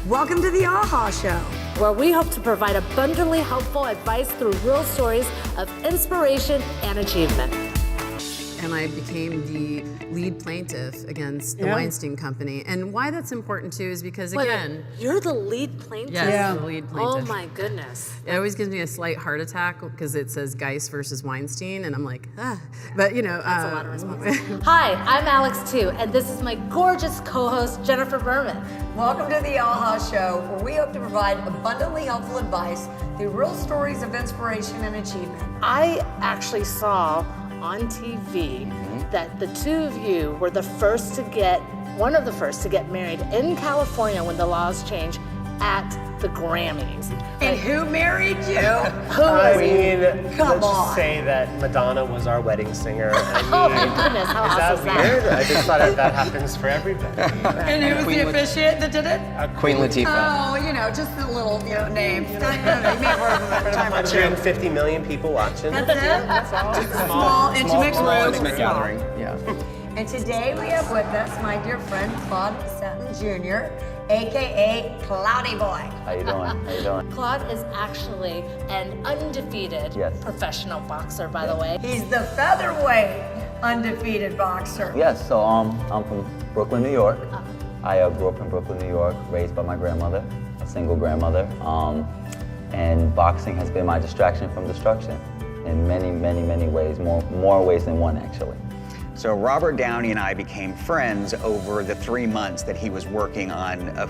Welcome to the AHA Show, where we hope to provide abundantly helpful advice through real stories of inspiration and achievement. And I became the lead plaintiff against the Weinstein Company. And why that's important too is because, again... You're the lead plaintiff? Yes, the lead plaintiff. Oh my goodness. It always gives me a slight heart attack because it says Geiss versus Weinstein, and I'm like, ah. But you know... That's a lot of responsibility. Hi, I'm Alex Tieu, and this is my gorgeous co-host, Jennifer Berman. Welcome to the AHA Show, where we hope to provide abundantly helpful advice through real stories of inspiration and achievement. I actually saw on TV that the two of you were one of the first to get married in California when the laws changed at the Grammys. And who married you? Who was Come let's on. just say that Madonna was our wedding singer. Oh my goodness, how awesome is that? Weird? I just thought that happens for everybody. And who was the officiant that did it? Queen Latifah. Oh, you know, just a little, name. You may have heard of them every time or two. 150 million people watching. That's it? That's all. Small, intimate group. Intimate gathering. Yeah. And today we have with us my dear friend, Claude Staten Jr., AKA Cloudy Boy. How you doing? How you doing? Claude is actually an undefeated professional boxer, by the way. He's the featherweight undefeated boxer. Yes. So I'm from Brooklyn, New York. I grew up in Brooklyn, New York, raised by my grandmother, a single grandmother. And boxing has been my distraction from destruction in many, many, many ways. More ways than one, actually. So Robert Downey and I became friends over the 3 months that he was working on a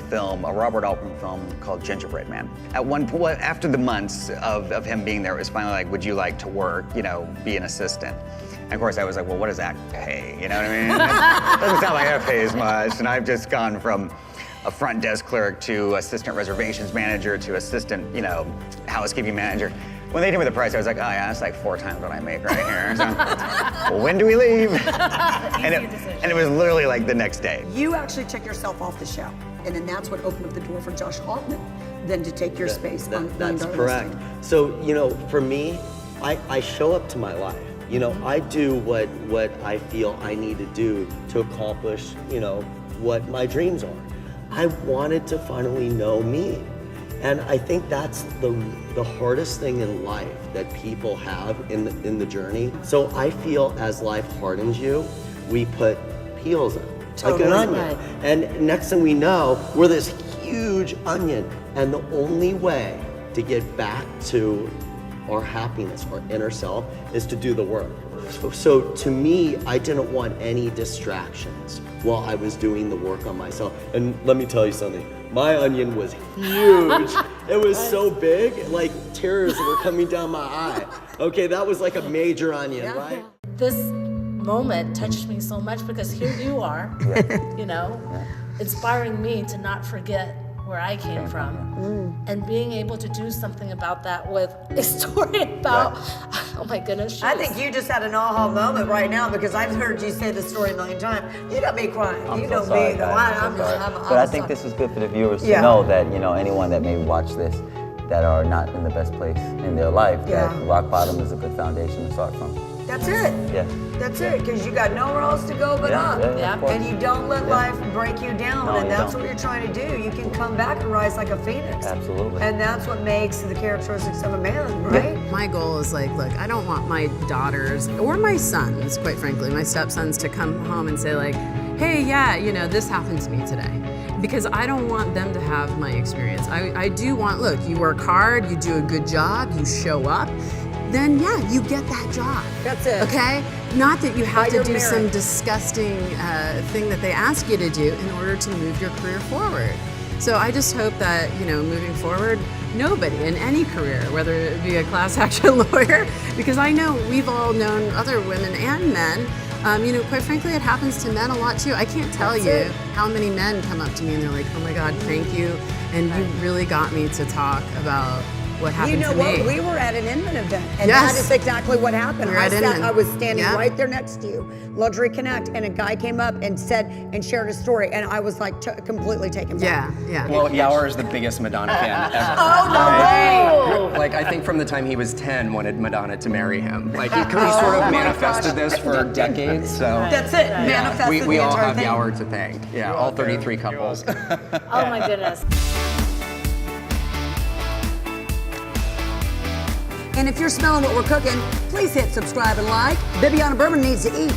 Robert Altman film called Gingerbread Man. At one point, after the months of him being there, it was finally like, would you like to work, be an assistant? And of course I was like, well, what does that pay? You know what I mean? It doesn't sound like that pays much. And I've just gone from a front desk clerk to assistant reservations manager to assistant, housekeeping manager. When they gave me the price, I was like, oh yeah, that's like 4 times what I make right here. So, well, when do we leave? and it was literally like the next day. You actually took yourself off the show, and then that's what opened up the door for Josh Hoffman, then to take your space. That's correct. So, for me, I show up to my life. I do what I feel I need to do to accomplish, what my dreams are. I wanted to finally know me. And I think that's the hardest thing in life that people have in the journey. So I feel as life hardens you, we put peels on, like an onion. Right. And next thing we know, we're this huge onion. And the only way to get back to our happiness, our inner self, is to do the work. So to me, I didn't want any distractions while I was doing the work on myself. And let me tell you something. My onion was huge. It was so big, like tears were coming down my eye. Okay, that was like a major onion, right? This moment touched me so much because here you are, inspiring me to not forget where I came from, and being able to do something about that with a story about, oh my goodness. I think you just had an aha moment right now because I've heard you say this story a million times. You got me crying. I'm so sorry, guys. But I think this is good for the viewers to know that, anyone that may watch this that are not in the best place in their life, that rock bottom is a good foundation to start from. That's it. Yeah. That's it, because you got nowhere else to go but up. And you don't let life break you down, and that's what you're trying to do. You can come back and rise like a phoenix. Absolutely. And that's what makes the characteristics of a man, right? My goal is look, I don't want my daughters, or my sons, quite frankly, my stepsons, to come home and say hey, this happened to me today. Because I don't want them to have my experience. I do want, look, you work hard, you do a good job, you show up, then you get that job. That's it. Okay? Not that you have to do some disgusting thing that they ask you to do in order to move your career forward. So I just hope that, moving forward, nobody in any career, whether it be a class action lawyer, because I know we've all known other women and men, quite frankly, it happens to men a lot too. I can't tell you how many men come up to me and they're like, oh my God, thank you. And you really got me to talk about what happened You know to what? me. We were at an Inman event, and Yes. that is exactly what happened. We were at Inman. I was standing Yeah. right there next to you, Luxury Connect, and a guy came up and said and shared a story, and I was like completely taken back. Yeah. Well, Yawar is the biggest Madonna fan ever. Oh, no way! Like, I think from the time he was 10, wanted Madonna to marry him. Like, he sort of manifested this for decades, so. That's it. Manifested We the all entire have thing. Yawar to thank. Yeah, all 33 couples. Oh my goodness. And if you're smelling what we're cooking, please hit subscribe and like. Bibiana Berman needs to eat.